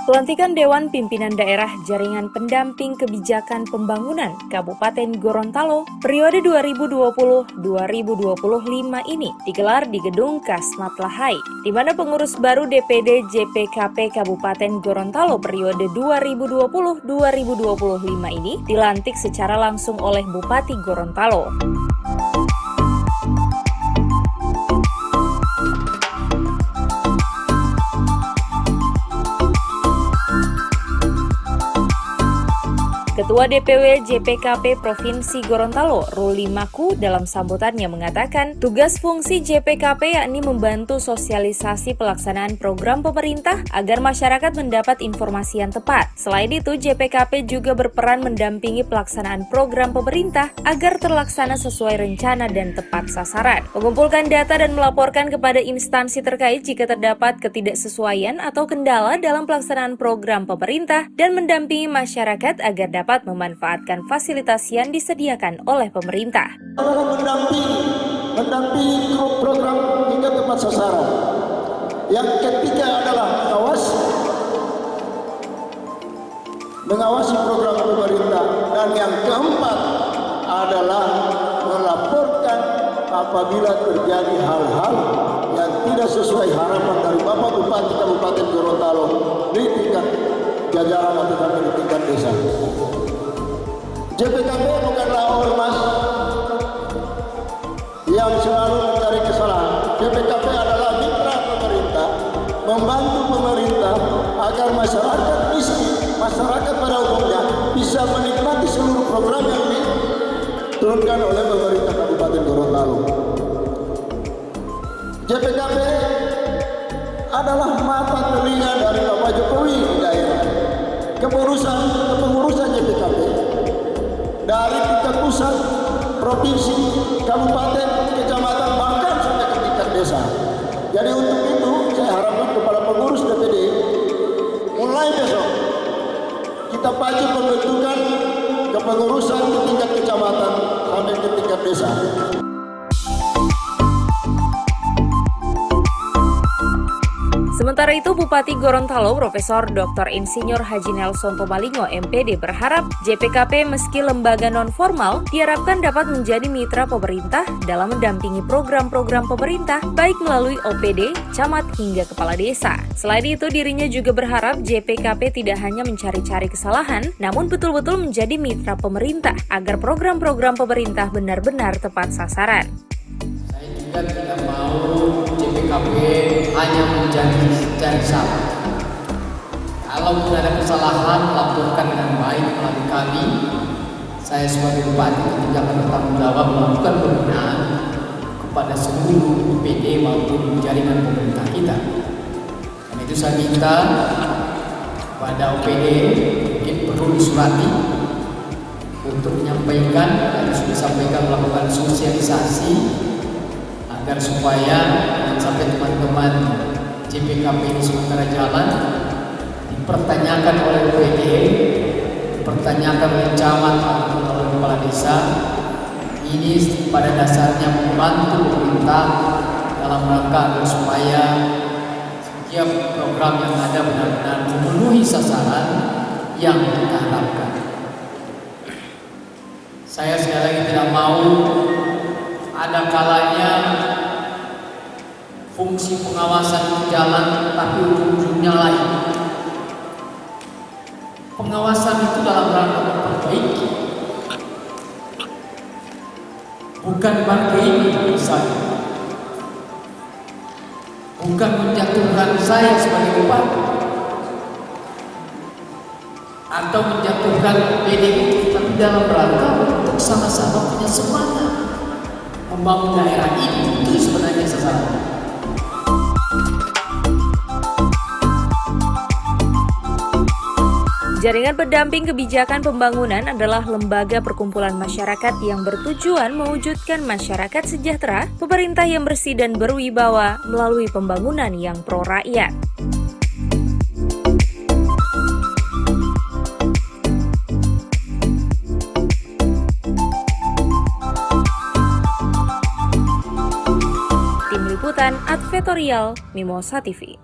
Pelantikan Dewan Pimpinan Daerah Jaringan Pendamping Kebijakan Pembangunan Kabupaten Gorontalo periode 2020-2025 ini digelar di Gedung Kasmat Lahai, di mana pengurus baru DPD JPKP Kabupaten Gorontalo periode 2020-2025 ini dilantik secara langsung oleh Bupati Gorontalo. Ketua DPW JPKP Provinsi Gorontalo, Ruli Maku, dalam sambutannya mengatakan, tugas fungsi JPKP yakni membantu sosialisasi pelaksanaan program pemerintah agar masyarakat mendapat informasi yang tepat. Selain itu, JPKP juga berperan mendampingi pelaksanaan program pemerintah agar terlaksana sesuai rencana dan tepat sasaran, mengumpulkan data dan melaporkan kepada instansi terkait jika terdapat ketidaksesuaian atau kendala dalam pelaksanaan program pemerintah, dan mendampingi masyarakat agar dapat memanfaatkan fasilitas yang disediakan oleh pemerintah. Mendampingi program hingga tepat sasaran. Yang ketiga adalah mengawasi program pemerintah, dan yang keempat adalah melaporkan apabila terjadi hal-hal yang tidak sesuai harapan dari Bapak Bupati Kabupaten Gorontalo di tingkat jajaran atau di tingkat desa. JPKP bukanlah ormas yang selalu mencari kesalahan. JPKP adalah mitra pemerintah, membantu pemerintah agar masyarakat miskin, masyarakat pada umumnya bisa menikmati seluruh program yang diturunkan oleh pemerintah Kabupaten Gorontalo. JPKP adalah mata telinga dari Bapak Jokowi di daerah. Kepengurusan JPKP dari tingkat pusat, provinsi, kabupaten, kecamatan, bahkan sampai ke tingkat desa. Jadi untuk itu saya harapkan kepada pengurus DPD, mulai besok kita pacu pembentukan kepengurusan di tingkat kecamatan sampai ke tingkat desa. Sementara itu, Bupati Gorontalo Profesor Dr. Insinyur Haji Nelson Tomalingo MPD berharap JPKP meski lembaga non-formal diharapkan dapat menjadi mitra pemerintah dalam mendampingi program-program pemerintah baik melalui OPD, camat hingga kepala desa. Selain itu, dirinya juga berharap JPKP tidak hanya mencari-cari kesalahan, namun betul-betul menjadi mitra pemerintah agar program-program pemerintah benar-benar tepat sasaran. Saya juga tidak mau JPKP hanya menjadi salah. Kalau ada kesalahan, laporkan dengan baik melalui kami. Saya sebagai bupati juga akan bertanggung jawab melakukan pembinaan kepada seluruh DPD maupun jaringan pemerintah kita. Dan itu saya minta pada OPD mungkin perlu disurati untuk menyampaikan, harus disampaikan, melakukan sosialisasi agar supaya sampai teman-teman JPKP ini sementara jalan dipertanyakan oleh OPD, dipertanyakan oleh camat atau oleh kepala desa. Ini pada dasarnya membantu pemerintah dalam rangka agar supaya setiap program yang ada benar-benar memenuhi sasaran yang kita harapkan. Saya sekali lagi tidak mau ada kalanya fungsi pengawasan itu jalan tapi ujung-ujungnya lain. Pengawasan itu dalam rangka memperbaiki, bukan bargaining misalnya, bukan menjatuhkan saya sebagai bupati atau menjatuhkan PDI, tapi dalam rangka untuk sama-sama punya semangat membangun daerah ini. Itu sebenarnya sasaran. Jaringan Pendamping Kebijakan Pembangunan adalah lembaga perkumpulan masyarakat yang bertujuan mewujudkan masyarakat sejahtera, pemerintah yang bersih dan berwibawa melalui pembangunan yang pro rakyat. Tim Liputan Advertorial Mimosa TV.